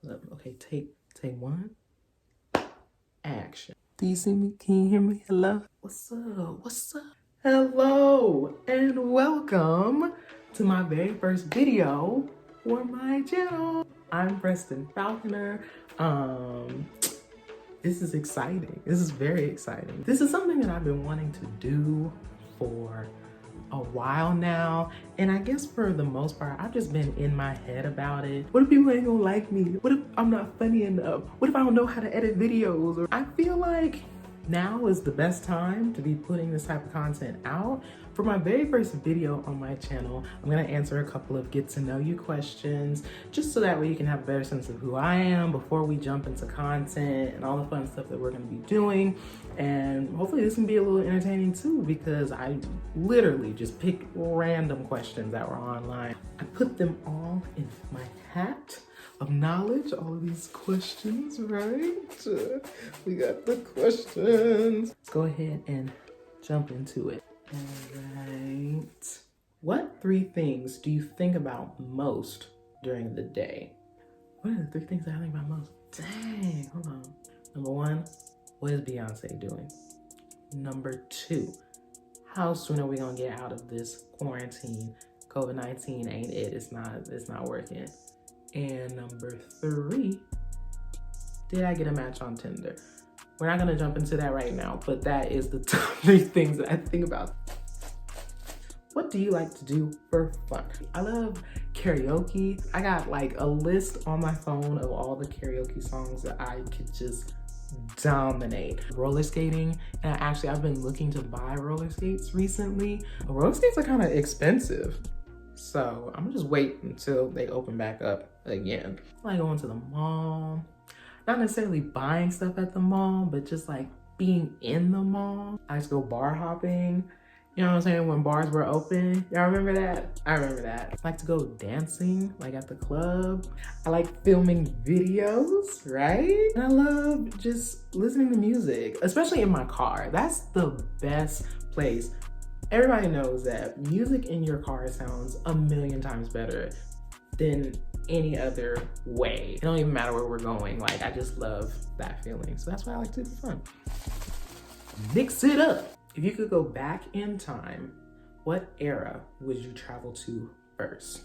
Okay, take one. Action. Do you see me? Can you hear me? Hello? What's up? What's up? Hello and welcome to my very first video for my channel. I'm Preston Falconer. This is exciting. This is very exciting. This is something that I've been wanting to do for a while now, and I guess for the most part I've just been in my head about it. What if people ain't gonna like me? What if I'm not funny enough? What if I don't know how to edit videos? Or I feel like now is the best time to be putting this type of content out. For my very first video on my channel, I'm gonna answer a couple of get to know you questions, just so that way you can have a better sense of who I am before we jump into content and all the fun stuff that we're gonna be doing. And hopefully this can be a little entertaining too, because I literally just picked random questions that were online. I put them all in my hat of knowledge, all of these questions, right? We got the questions. Let's go ahead and jump into it. All right. What 3 things do you think about most during the day? What are the 3 things that I think about most? Dang, hold on. Number 1, what is Beyonce doing? Number 2, how soon are we gonna get out of this quarantine? COVID-19 ain't it, it's not working. And number 3, did I get a match on Tinder? We're not gonna jump into that right now, but that is the top 3 things that I think about. What do you like to do for fun? I love karaoke. I got like a list on my phone of all the karaoke songs that I could just dominate. Roller skating, and I've been looking to buy roller skates recently. Roller skates are kind of expensive, so I'm gonna just wait until they open back up again. I like going to the mall. Not necessarily buying stuff at the mall, but just like being in the mall. I used to go bar hopping. You know what I'm saying? When bars were open. Y'all remember that? I remember that. I like to go dancing, like at the club. I like filming videos, right? And I love just listening to music, especially in my car. That's the best place. Everybody knows that music in your car sounds a million times better than any other way. It don't even matter where we're going. Like, I just love that feeling. So that's why I like to do for fun. Mix it up. If you could go back in time, what era would you travel to first?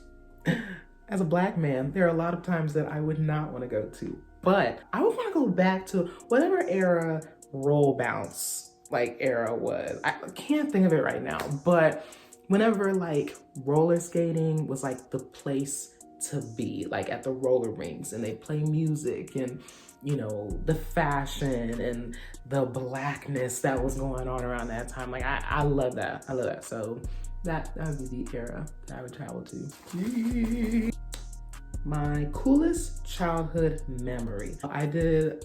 As a Black man, there are a lot of times that I would not want to go to, but I would want to go back to whatever era roll bounce like era was. I can't think of it right now, but whenever like roller skating was like the place to be, like at the roller rinks, and they play music, and you know, the fashion and the blackness that was going on around that time. Like I love that. I love that. So that would be the era that I would travel to. My coolest childhood memory. I did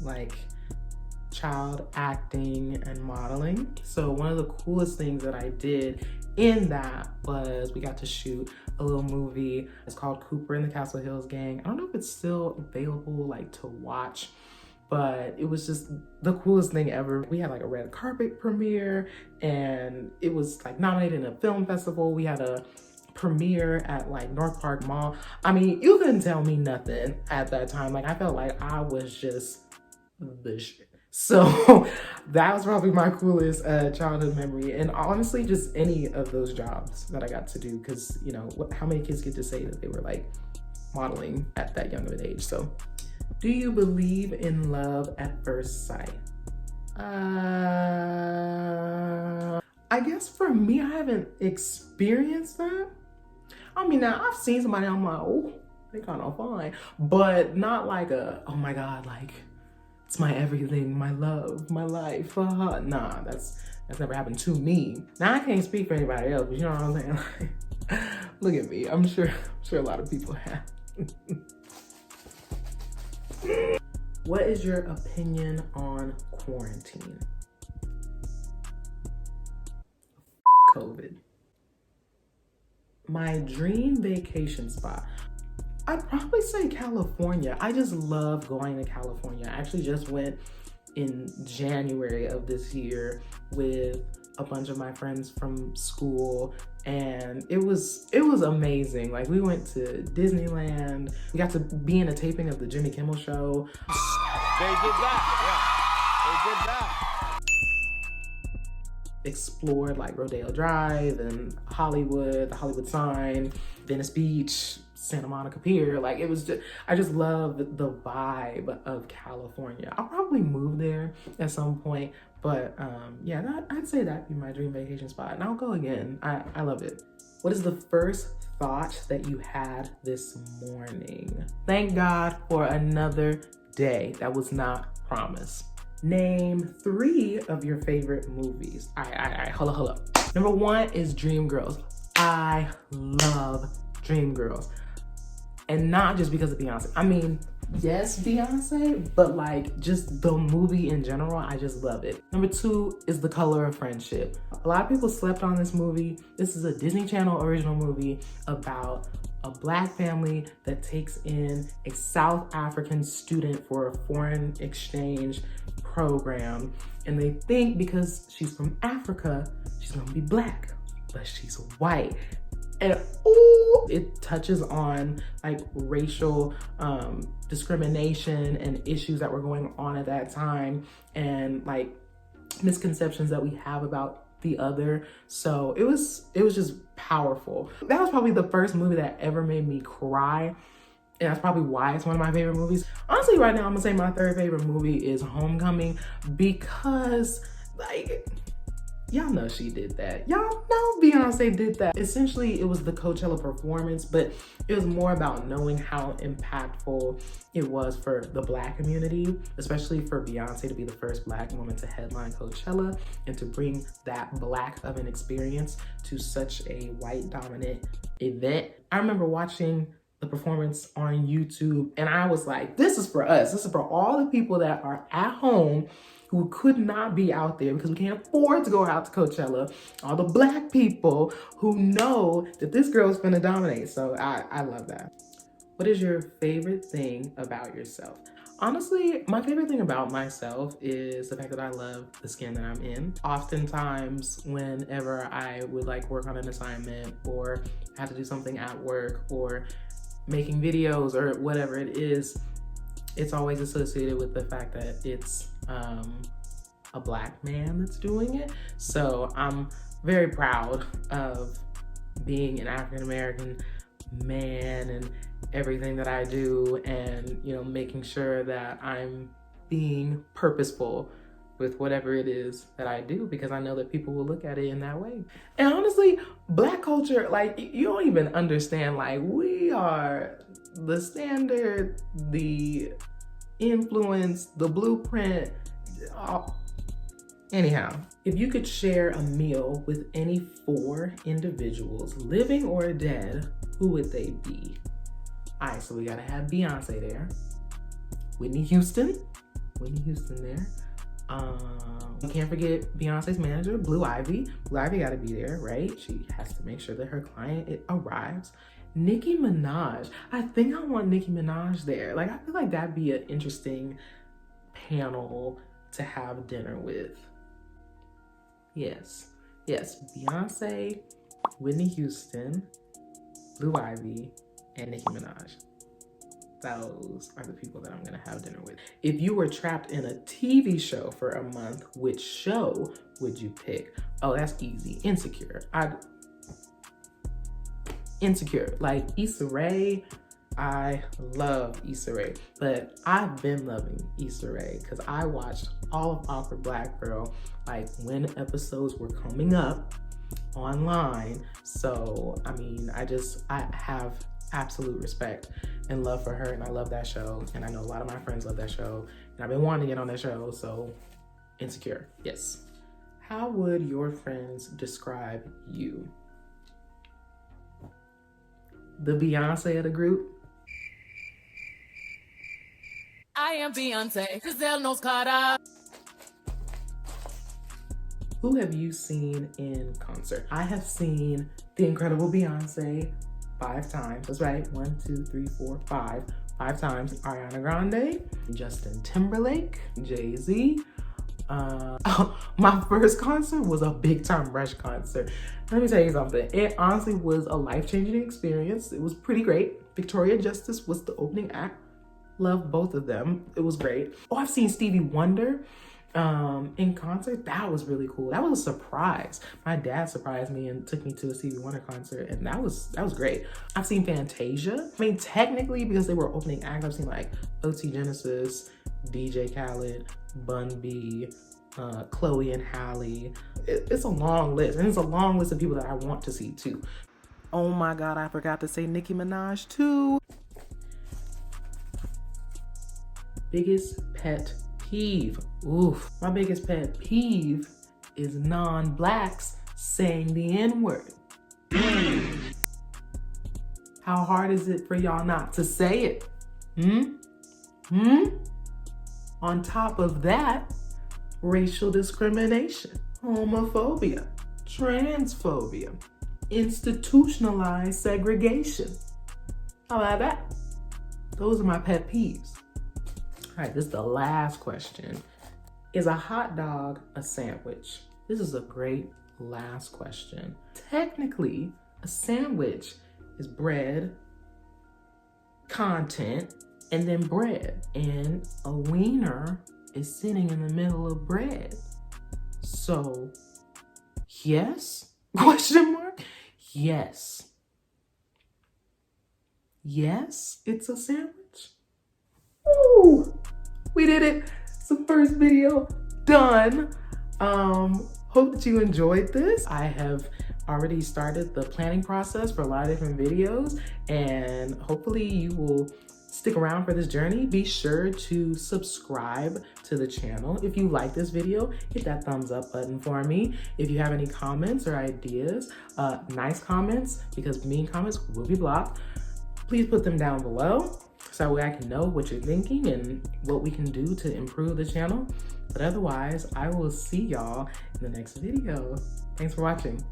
like child acting and modeling. So one of the coolest things that I did in that was we got to shoot a little movie. It's called Cooper and the Castle Hills Gang. I don't know if it's still available like to watch, but it was just the coolest thing ever. We had like a red carpet premiere, and it was like nominated in a film festival. We had a premiere at like North Park Mall. I mean, you couldn't tell me nothing at that time. Like I felt like I was just the shit. So that was probably my coolest childhood memory, and honestly just any of those jobs that I got to do, because you know how many kids get to say that they were like modeling at that young of an age. So do you believe in love at first sight? I guess for me, I haven't experienced that. I mean, now I've seen somebody, I'm like, oh, they kind of fine, but not like a, oh my God, like it's my everything, my love, my life. Nah, that's never happened to me. Now I can't speak for anybody else, but you know what I'm saying? Like, look at me. I'm sure a lot of people have. What is your opinion on quarantine? COVID. My dream vacation spot. I'd probably say California. I just love going to California. I actually just went in January of this year with a bunch of my friends from school, and it was amazing. Like, we went to Disneyland. We got to be in a taping of the Jimmy Kimmel Show. They did that, yeah. They did that. Explored like Rodeo Drive and Hollywood, the Hollywood sign, Venice Beach, Santa Monica Pier. Like, it was just, I just love the vibe of California. I'll probably move there at some point, but yeah, I'd say that'd be my dream vacation spot, and I'll go again. I love it. What is the first thought that you had this morning? Thank God for another day that was not promised. Name 3 of your favorite movies. All right, hold up. Number 1 is Dreamgirls. I love Dreamgirls. And not just because of Beyonce. I mean, yes, Beyonce, but like just the movie in general, I just love it. Number 2 is The Color of Friendship. A lot of people slept on this movie. This is a Disney Channel original movie about a Black family that takes in a South African student for a foreign exchange program. And they think because she's from Africa, she's gonna be Black, but she's white. And ooh, it touches on like racial discrimination and issues that were going on at that time, and like misconceptions that we have about the other. So it was just powerful. That was probably the first movie that ever made me cry. And that's probably why it's one of my favorite movies. Honestly, right now, I'm gonna say my 3rd favorite movie is Homecoming, because like, y'all know she did that. Y'all know Beyonce did that. Essentially, it was the Coachella performance, but it was more about knowing how impactful it was for the Black community, especially for Beyonce to be the first Black woman to headline Coachella and to bring that Black of an experience to such a white dominant event. I remember watching the performance on YouTube, and I was like, this is for us. This is for all the people that are at home who could not be out there because we can't afford to go out to Coachella. All the Black people who know that this girl's gonna dominate. So I love that. What is your favorite thing about yourself? Honestly, my favorite thing about myself is the fact that I love the skin that I'm in. Oftentimes, whenever I would like work on an assignment or have to do something at work or making videos or whatever it is, it's always associated with the fact that it's a Black man that's doing it. So I'm very proud of being an African-American man and everything that I do, and you know, making sure that I'm being purposeful with whatever it is that I do, because I know that people will look at it in that way. And honestly, Black culture, like, you don't even understand, like, we are the standard, the influence, the blueprint. Anyhow, if you could share a meal with any 4 individuals, living or dead, who would they be? All right, so we gotta have Beyonce there, Whitney Houston there. We can't forget Beyonce's manager, Blue Ivy. Blue Ivy gotta be there, right? She has to make sure that her client arrives. Nicki Minaj. I think I want Nicki Minaj there. Like, I feel like that'd be an interesting panel to have dinner with. Yes, Beyonce, Whitney Houston, Blue Ivy, and Nicki Minaj. Those are the people that I'm gonna have dinner with. If you were trapped in a TV show for a month, which show would you pick? Oh, that's easy. Insecure. Insecure. Like Issa Rae, I love Issa Rae, but I've been loving Issa Rae because I watched all of Awkward Black Girl, like when episodes were coming up online. So, I mean, I have absolute respect and love for her, and I love that show, and I know a lot of my friends love that show, and I've been wanting to get on that show. So Insecure, yes. How would your friends describe you? The Beyonce of the group? I am Beyonce, Giselle knows Carter. Who have you seen in concert? I have seen the incredible Beyonce 5 times. That's right, 1, 2, 3, 4, 5. 5 times. Ariana Grande, Justin Timberlake, Jay-Z, My first concert was a Big Time Rush concert. Let me tell you something. It honestly was a life-changing experience. It was pretty great. Victoria Justice was the opening act. Loved both of them. It was great. Oh, I've seen Stevie Wonder in concert. That was really cool. That was a surprise. My dad surprised me and took me to a Stevie Wonder concert, and that was great. I've seen Fantasia. I mean, technically, because they were opening act, I've seen like OT Genesis, DJ Khaled, Bun B, Chloe and Halle. It's a long list, and it's a long list of people that I want to see too. Oh my God, I forgot to say Nicki Minaj too. Biggest pet peeve. Oof. My biggest pet peeve is non-blacks saying the N-word. How hard is it for y'all not to say it? On top of that, racial discrimination, homophobia, transphobia, institutionalized segregation. How about that? Those are my pet peeves. All right, this is the last question. Is a hot dog a sandwich? This is a great last question. Technically, a sandwich is bread, content, and then bread. And a wiener is sitting in the middle of bread. So, yes? Question mark? Yes. Yes, it's a sandwich. Ooh, we did it. It's the first video done. Hope that you enjoyed this. I have already started the planning process for a lot of different videos, and hopefully you will stick around for this journey. Be sure to subscribe to the channel. If you like this video, hit that thumbs up button for me. If you have any comments or ideas, nice comments, because mean comments will be blocked, please put them down below so that way I can know what you're thinking and what we can do to improve the channel. But otherwise, I will see y'all in the next video. Thanks for watching.